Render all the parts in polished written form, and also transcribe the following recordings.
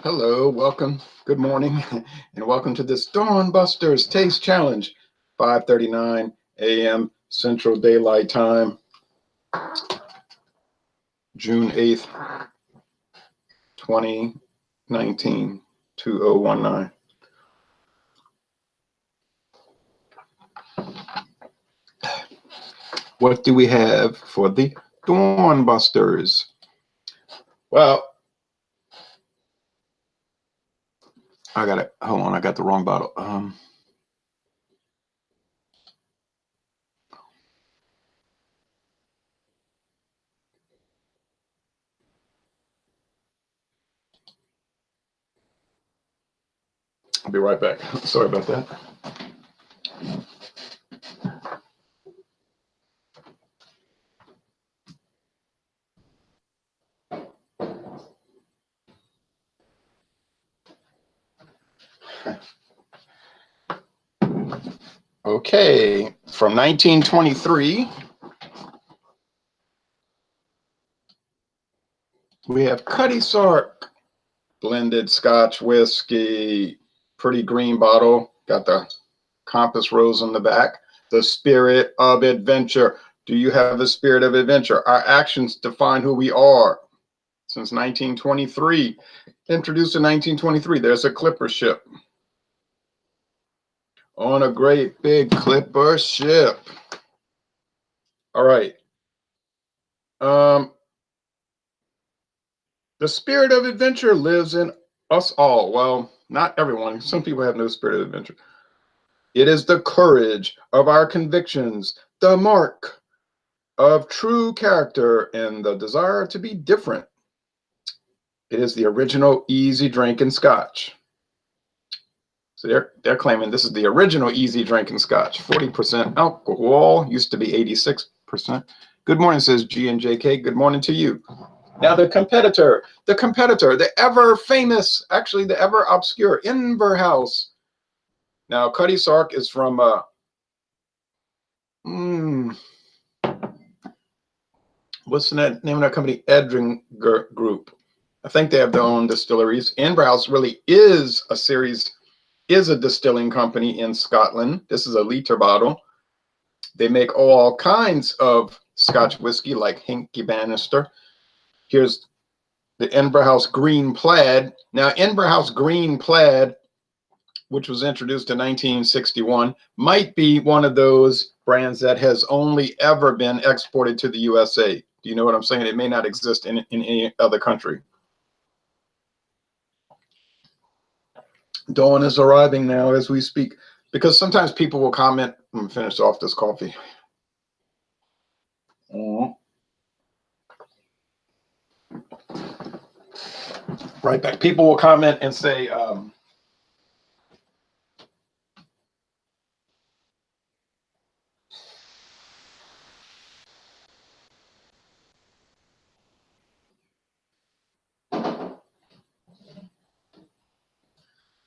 Hello, welcome, good morning, and welcome to this Dawn Busters Taste Challenge, 5:39 a.m. Central Daylight Time, June 8th, 2019, 2019. What do we have for the Dawn Busters? Well, I got it. Hold on, I got the wrong bottle. I'll be right back. Sorry about that. Okay, from 1923, we have Cutty Sark blended Scotch whiskey, pretty green bottle, got the compass rose on the back. The spirit of adventure. Do you have the spirit of adventure? Our actions define who we are. Since 1923, introduced in 1923, there's a clipper ship. On a great big clipper ship. All right. The spirit of adventure lives in us all. Well, not everyone. Some people have no spirit of adventure. It is the courage of our convictions, the mark of true character, and the desire to be different. It is the original easy drinking Scotch. So they're claiming this is the original easy drinking Scotch. 40% alcohol, used to be 86%. Good morning, says G and JK. Good morning to you. Now the competitor, the ever famous, actually the ever obscure Inver House. Now Cutty Sark is from what's the name of that company? Edringer Group. I think they have their own distilleries. Inver House really is a distilling company in Scotland. This is a liter bottle. They make all kinds of Scotch whiskey like Hinky Bannister. Here's the Inver House Green Plaid. Now, Inver House Green Plaid, which was introduced in 1961, might be one of those brands that has only ever been exported to the USA. Do you know what I'm saying? It may not exist in any other country. Dawn is arriving now as we speak, because sometimes people will comment. I'm going to finish off this coffee. Right back. People will comment and say,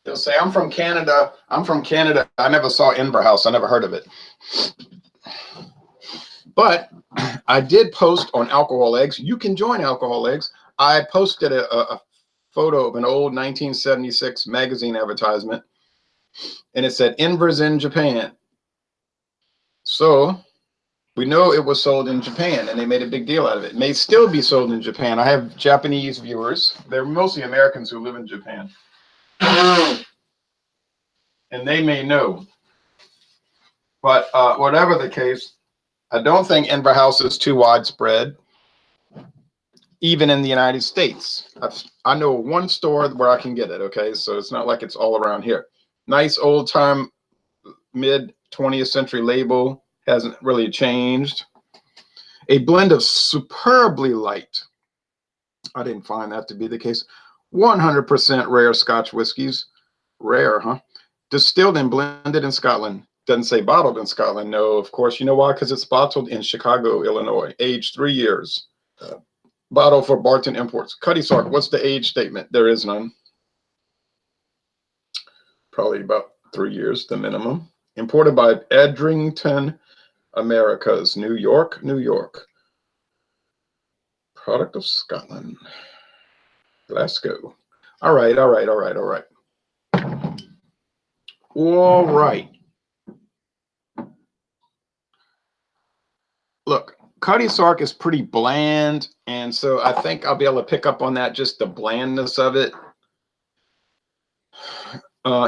they'll say, I'm from Canada. I never saw Inver House. I never heard of it. But I did post on Alcohol Eggs. You can join Alcohol Eggs. I posted a photo of an old 1976 magazine advertisement, and it said Inver's in Japan. So we know it was sold in Japan, and they made a big deal out of it. It may still be sold in Japan. I have Japanese viewers. They're mostly Americans who live in Japan. And they may know. But whatever the case, I don't think Inver House is too widespread, even in the United States. I know one store where I can get it, okay? So it's not like it's all around here. Nice old-time mid-20th century label. Hasn't really changed. A blend of superbly light. I didn't find that to be the case. 100% rare Scotch whiskeys. Rare, huh? Distilled and blended in Scotland. Doesn't say bottled in Scotland. No, of course. You know why? Because it's bottled in Chicago, Illinois. Aged 3 years. Bottle for Barton Imports. Cutty Sark, what's the age statement? There is none. Probably about 3 years, the minimum. Imported by Edrington Americas, New York, New York. Product of Scotland. Let's go. All right, all right, all right, all right. All right. Look, Cutty Sark is pretty bland, and so I think I'll be able to pick up on that, just the blandness of it.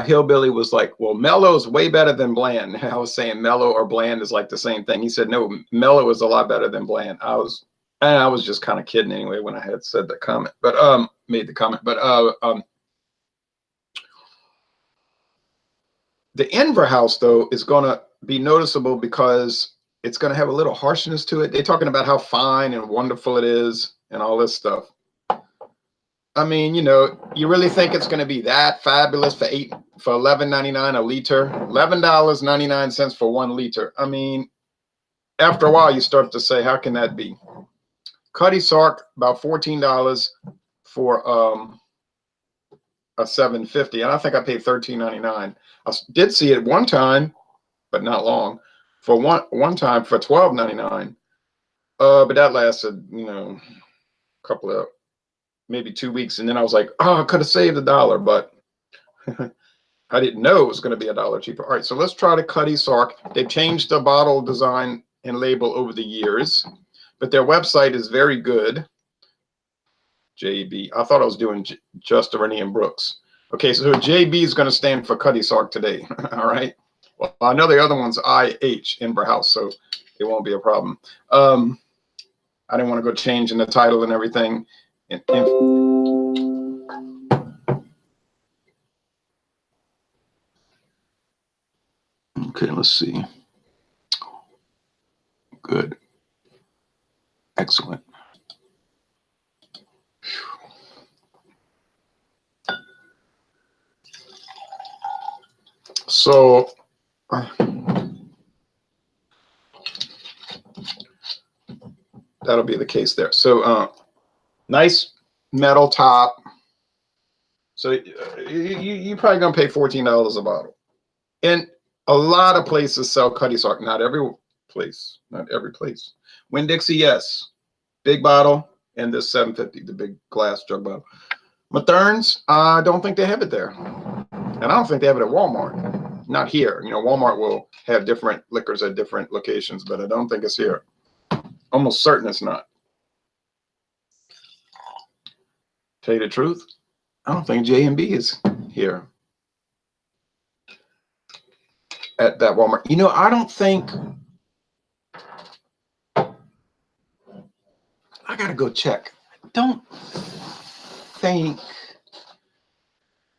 Hillbilly was like, well, mellow is way better than bland. I was saying mellow or bland is like the same thing. He said, no, mellow is a lot better than bland. I was just kind of kidding anyway when I had said the comment, but made the comment. But the Inver house though is gonna be noticeable because it's gonna have a little harshness to it. They're talking about how fine and wonderful it is and all this stuff. I mean, you know, you really think it's going to be that fabulous for $11.99 a liter, $11.99 for 1 liter. I mean, after a while, you start to say, how can that be? Cutty Sark about $14 for a 750, and I think I paid $13.99. I did see it one time, but not long. For one time for $12.99, but that lasted, you know, a couple of, maybe 2 weeks, and then I was like, oh, I could have saved $1, but I didn't know it was going to be $1 cheaper. All right, so let's try the Cutty Sark. They've changed the bottle design and label over the years, but their website is very good. JB. I thought I was doing just Irene Brooks. Okay, so JB is going to stand for Cutty Sark today. All right. Well, I know the other one's IH, Inver House, so it won't be a problem. I didn't want to go changing the title and everything. Okay, let's see. Good. Excellent. So that'll be the case there. So nice metal top. So you're probably gonna pay $14 a bottle. And a lot of places sell Cutty Sark. Not every place. Not every place. Winn-Dixie, yes. Big bottle, and this 750, the big glass jug bottle. Mathern's, I don't think they have it there. And I don't think they have it at Walmart. Not here. You know, Walmart will have different liquors at different locations, but I don't think it's here. Almost certain it's not. Tell you the truth, I don't think J&B is here at that Walmart. You know, I don't think, I gotta go check. I don't think,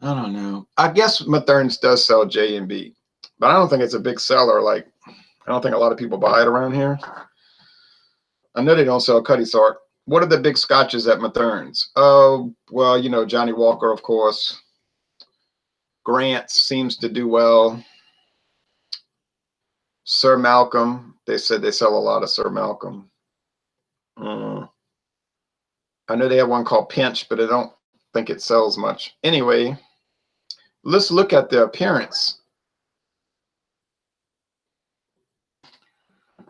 I don't know. I guess Mathern's does sell J&B, but I don't think it's a big seller. Like, I don't think a lot of people buy it around here. I know they don't sell Cutty Sark. What are the big scotches at Mathern's? Oh, well, you know, Johnny Walker, of course. Grant's seems to do well. Sir Malcolm, they said they sell a lot of Sir Malcolm. I know they have one called Pinch, but I don't think it sells much. Anyway, let's look at the appearance.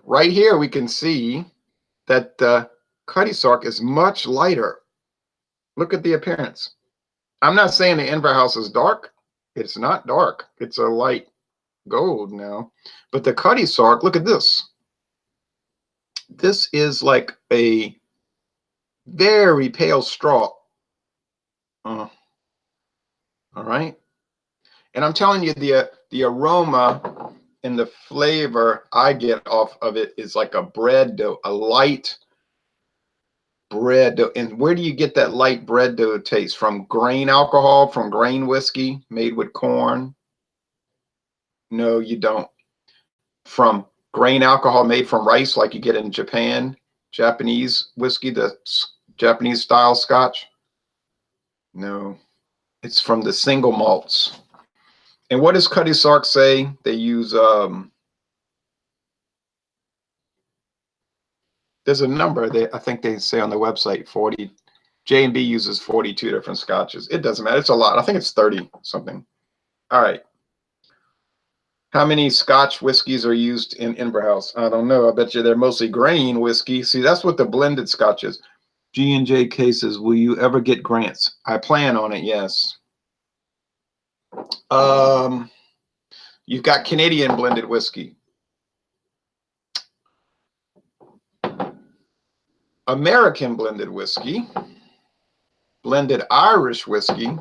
Right here, we can see that the Cutty Sark is much lighter. Look at the appearance. I'm not saying the Inver House is dark. It's not dark. It's a light gold now. But the Cutty Sark, look at this. This is like a very pale straw. All right. And I'm telling you, the aroma and the flavor I get off of it is like a bread dough, a light bread dough. And where do you get that light bread dough taste? From grain alcohol, from grain whiskey made with corn? No, you don't. From grain alcohol made from rice, like you get in Japan, Japanese whiskey, the Japanese style scotch? No, it's from the single malts. And what does Cutty Sark say? They use, there's a number that I think they say on the website, 40. J&B uses 42 different scotches. It doesn't matter. It's a lot. I think it's 30 something. All right. How many Scotch whiskeys are used in Inver House? I don't know. I bet you they're mostly grain whiskey. See, that's what the blended Scotch is. G&J cases, will you ever get grants? I plan on it, yes. You've got Canadian blended whiskey, American blended whiskey, blended Irish whiskey,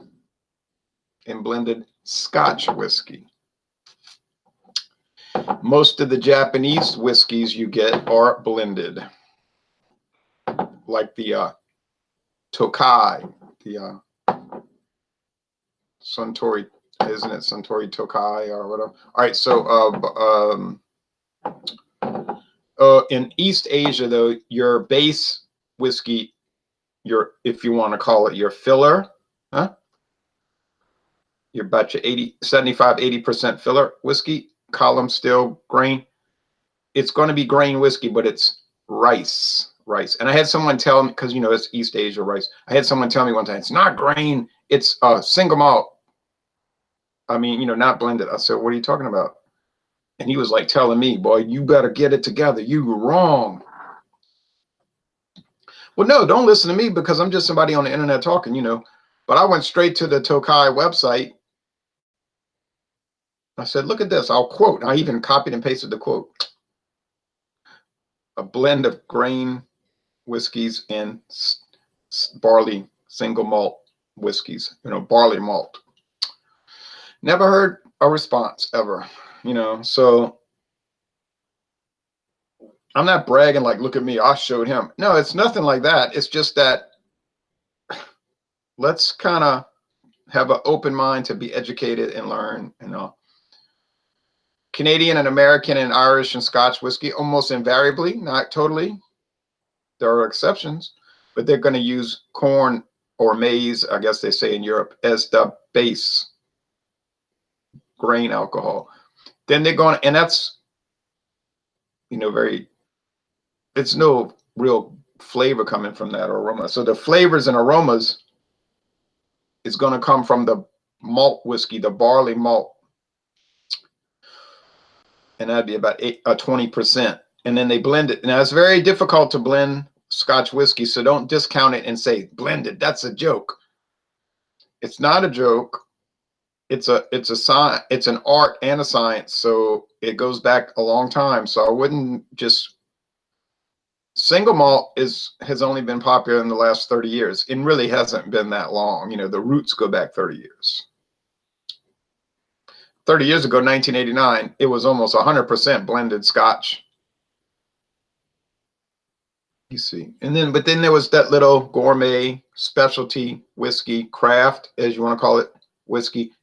and blended Scotch whiskey. Most of the Japanese whiskeys you get are blended, like the Tokai, the Suntory, isn't it Suntory Tokai or whatever? All right, so in East Asia, though, your base whiskey, your, if you want to call it your filler, huh? Your batch of 80% filler whiskey, column still grain. It's going to be grain whiskey, but it's rice. And I had someone tell me, because you know it's East Asia rice. I had someone tell me one time, it's not grain, it's single malt. I mean, you know, not blended. I said, what are you talking about? And he was like telling me, boy, you better get it together. You were wrong. Well, no, don't listen to me because I'm just somebody on the internet talking, you know. But I went straight to the Tokai website. I said, look at this. I'll quote. I even copied and pasted the quote. A blend of grain whiskeys and barley single malt whiskeys, you know, barley malt. Never heard a response ever, you know. So I'm not bragging like, look at me, I showed him. No, it's nothing like that. It's just that let's kind of have an open mind to be educated and learn, you know. Canadian and American and Irish and Scotch whiskey, almost invariably, not totally. There are exceptions, but they're going to use corn or maize, I guess they say in Europe, as the base grain alcohol. Then they're going, and that's, you know, it's no real flavor coming from that aroma. So the flavors and aromas is going to come from the malt whiskey, the barley malt. And that'd be about 20%. And then they blend it. Now it's very difficult to blend Scotch whiskey, so don't discount it and say blended. That's a joke. It's not a joke. It's a science. It's an art and a science. So it goes back a long time. So I wouldn't just. Single malt has only been popular in the last 30 years. It really hasn't been that long. You know, the roots go back 30 years. 30 years ago, 1989, it was almost 100% blended Scotch. You see, but then there was that little gourmet specialty whiskey, craft, as you want to call it, whiskey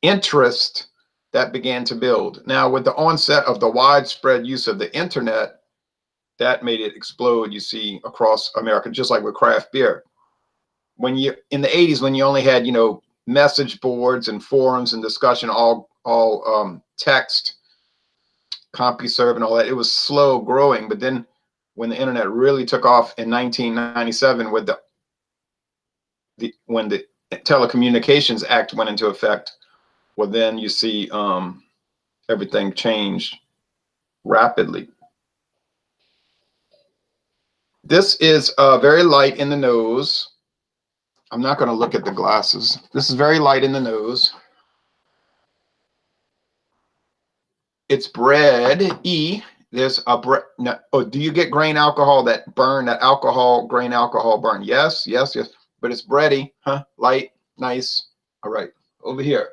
interest that began to build. Now, with the onset of the widespread use of the internet, that made it explode, you see, across America, just like with craft beer. When you, in the 80s, when you only had, you know, message boards and forums and discussion, all text, CompuServe and all that, it was slow growing. But then when the internet really took off in 1997 with when the Telecommunications Act went into effect, well, then you see everything changed rapidly. This is very light in the nose. I'm not going to look at the glasses. This is very light in the nose. It's bread-y. There's a bread. No, oh, do you get grain alcohol that burn, that alcohol, grain alcohol burn? Yes, yes, yes. But it's bready, huh? Light, nice. All right, over here.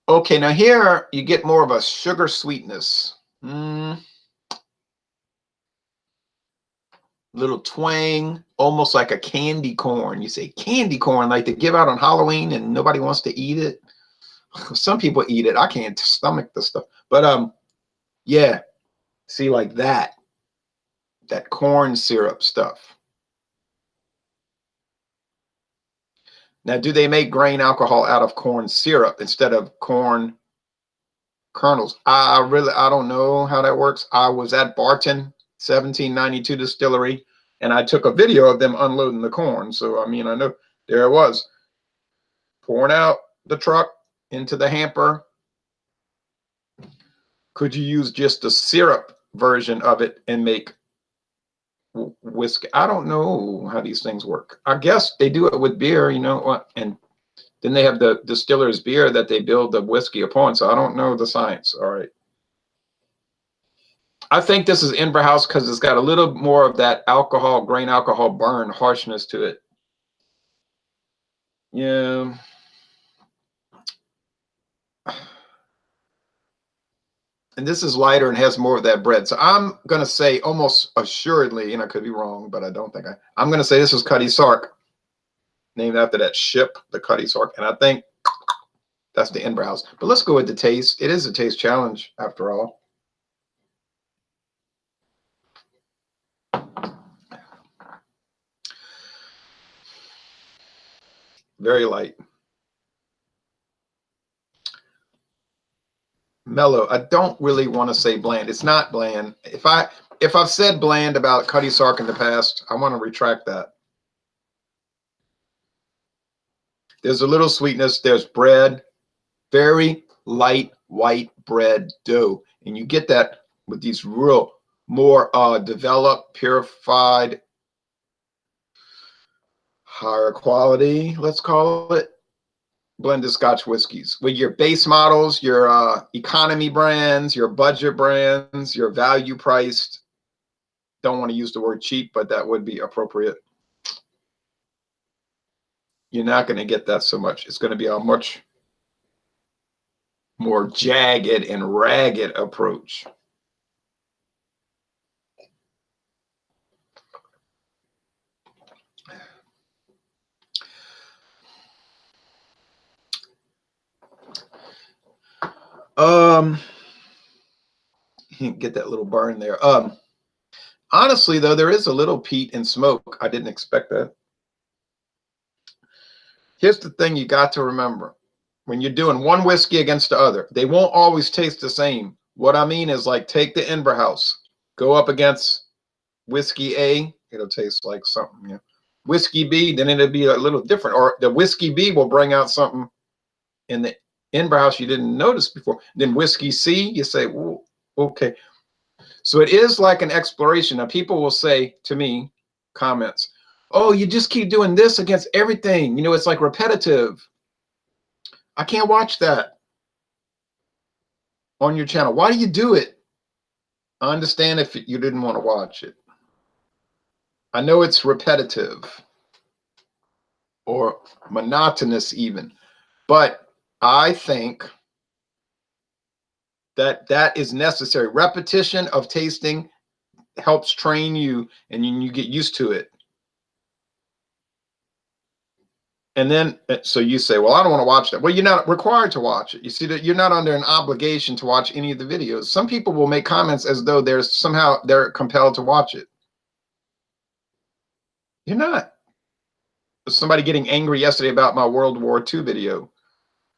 Okay, now here you get more of a sugar sweetness. Little twang, almost like a candy corn. You say candy corn, like they give out on Halloween and nobody wants to eat it. Some people eat it. I can't stomach the stuff. But yeah, see, like that corn syrup stuff. Now, do they make grain alcohol out of corn syrup instead of corn kernels? I don't know how that works. I was at Barton 1792 distillery, and I took a video of them unloading the corn. So, I mean, I know there it was, pouring out the truck into the hamper. Could you use just the syrup version of it and make whiskey. I don't know how these things work. I guess they do it with beer, you know, and then they have the distiller's beer that they build the whiskey upon. So I don't know the science. All right. I think this is Inver House because it's got a little more of that alcohol, grain alcohol burn harshness to it. Yeah. And this is lighter and has more of that bread. So I'm going to say almost assuredly, and I could be wrong, but I don't think I'm going to say this is Cutty Sark, named after that ship, the Cutty Sark. And I think that's the Inver House. But let's go with the taste. It is a taste challenge after all. Very light. Mellow. I don't really want to say bland. It's not bland. If I've said bland about Cutty Sark in the past, I want to retract that. There's a little sweetness. There's bread, very light white bread dough, and you get that with these real more developed, purified, higher quality, let's call it, blended Scotch whiskeys with your base models, your economy brands, your budget brands, your value priced. Don't want to use the word cheap, but that would be appropriate. You're not going to get that so much. It's going to be a much more jagged and ragged approach. Get that little burn there. Honestly, though, there is a little peat and smoke. I didn't expect that. Here's the thing you got to remember. When you're doing one whiskey against the other, they won't always taste the same. What I mean is, like, take the Inver House, go up against whiskey A, it'll taste like something. Yeah. Whiskey B, then it'll be a little different. Or the whiskey B will bring out something in the Inver House you didn't notice before. Then whiskey C, you say, "Ooh, okay." So it is like an exploration. Now, people will say to me, comments, "Oh, you just keep doing this against everything. You know, it's like repetitive. I can't watch that on your channel. Why do you do it?" I understand if you didn't want to watch it. I know it's repetitive or monotonous even, but I think that that is necessary. Repetition of tasting helps train you, and you get used to it. And then, so you say, well, I don't want to watch that. Well, you're not required to watch it. You see that you're not under an obligation to watch any of the videos. Some people will make comments as though they're compelled to watch it. You're not. Somebody getting angry yesterday about my World War II video,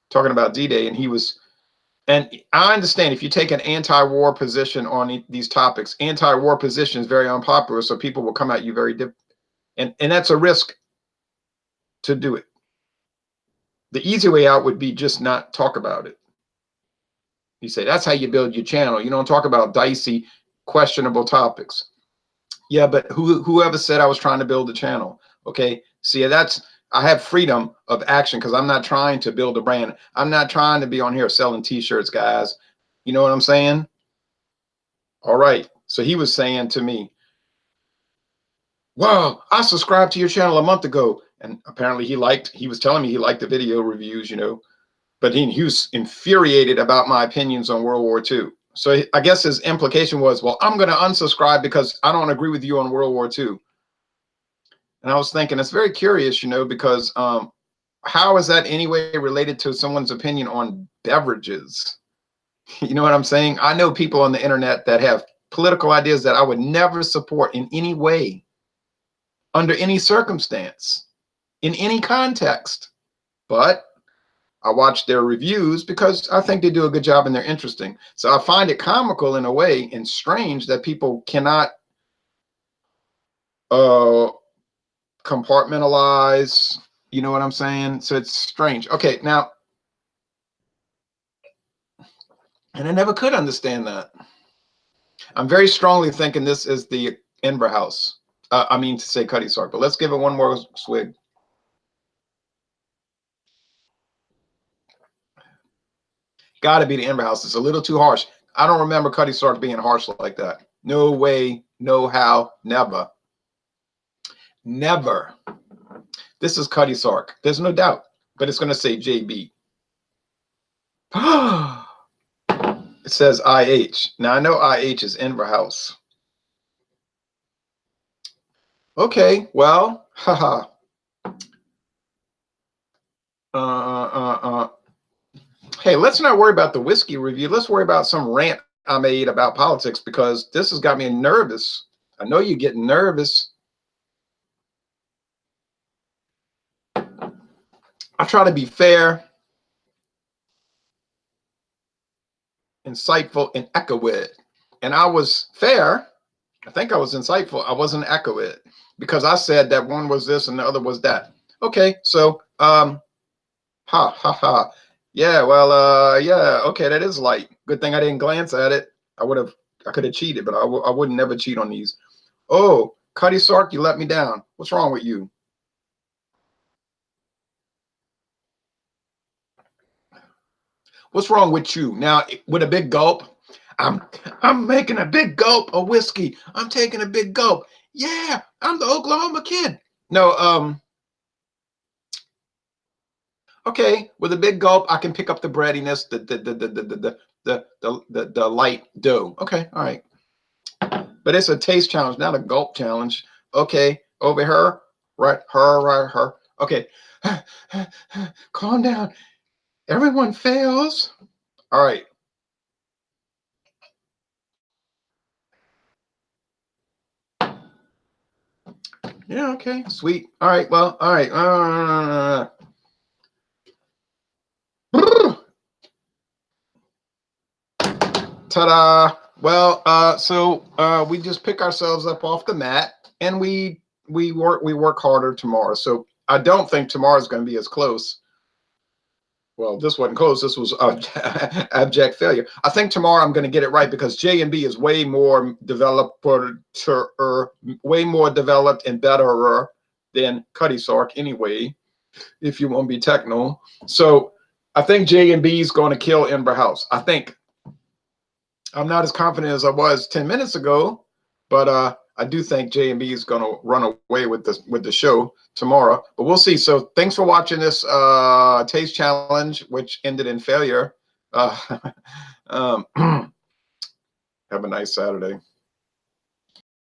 talking about D-Day, and I understand if you take an anti-war position on these topics, anti-war position is very unpopular, so people will come at you very different, and that's a risk to do it. The easy way out would be just not talk about it. You say that's how you build your channel. You don't talk about dicey, questionable topics. Yeah, but whoever said I was trying to build a channel? Okay, see, I have freedom of action because I'm not trying to build a brand. I'm not trying to be on here selling t-shirts, guys. You know what I'm saying? All right. So he was saying to me, "Wow, I subscribed to your channel a month ago." And apparently he was telling me he liked the video reviews, you know, but he was infuriated about my opinions on World War II. So I guess his implication was, well, I'm going to unsubscribe because I don't agree with you on World War II. And I was thinking, it's very curious, you know, because how is that anyway related to someone's opinion on beverages? You know what I'm saying? I know people on the internet that have political ideas that I would never support in any way, under any circumstance, in any context. But I watch their reviews because I think they do a good job and they're interesting. So I find it comical in a way and strange that people cannot compartmentalize, you know what I'm saying? So it's strange. Okay, now, and I never could understand that. I'm very strongly thinking this is the Inver House. I mean to say Cutty Sark, but let's give it one more swig. Got to be the Inver House. It's a little too harsh. I don't remember Cutty Sark being harsh like that. No way, no how, never. Never. This is Cutty Sark. There's no doubt, but it's going to say JB. It says IH. Now I know IH is Inver House. Okay, well, haha. Hey, let's not worry about the whiskey review. Let's worry about some rant I made about politics, because this has got me nervous. I know you're getting nervous. I try to be fair, insightful, and echoed. And I was fair. I think I was insightful. I wasn't echoed because I said that one was this and the other was that. Okay, so ha ha. Yeah, well, yeah, okay, that is light. Good thing I didn't glance at it. I could have cheated, but I would never cheat on these. Oh, Cutty Sark, you let me down. What's wrong with you? What's wrong with you? Now, with a big gulp, I'm making a big gulp of whiskey. I'm taking a big gulp. Yeah, I'm the Oklahoma kid. No, okay, with a big gulp, I can pick up the breadiness, the light dough. Okay, all right. But it's a taste challenge, not a gulp challenge. Okay, over her, right, her. Okay, calm down. Everyone fails. All right. Yeah, okay, sweet. All right, well, all right. Ta-da. Well, so we just pick ourselves up off the mat and we work harder tomorrow. So I don't think tomorrow's going to be as close. Well, this wasn't close. This was abject failure. I think tomorrow I'm going to get it right because J&B is way more developed, way more developed and better than Cutty Sark anyway, if you want to be techno. So I think J&B is going to kill Inver House. I think. I'm not as confident as I was 10 minutes ago, but I do think J&B is going to run away with the show tomorrow. But we'll see. So thanks for watching this taste challenge, which ended in failure. Have a nice Saturday.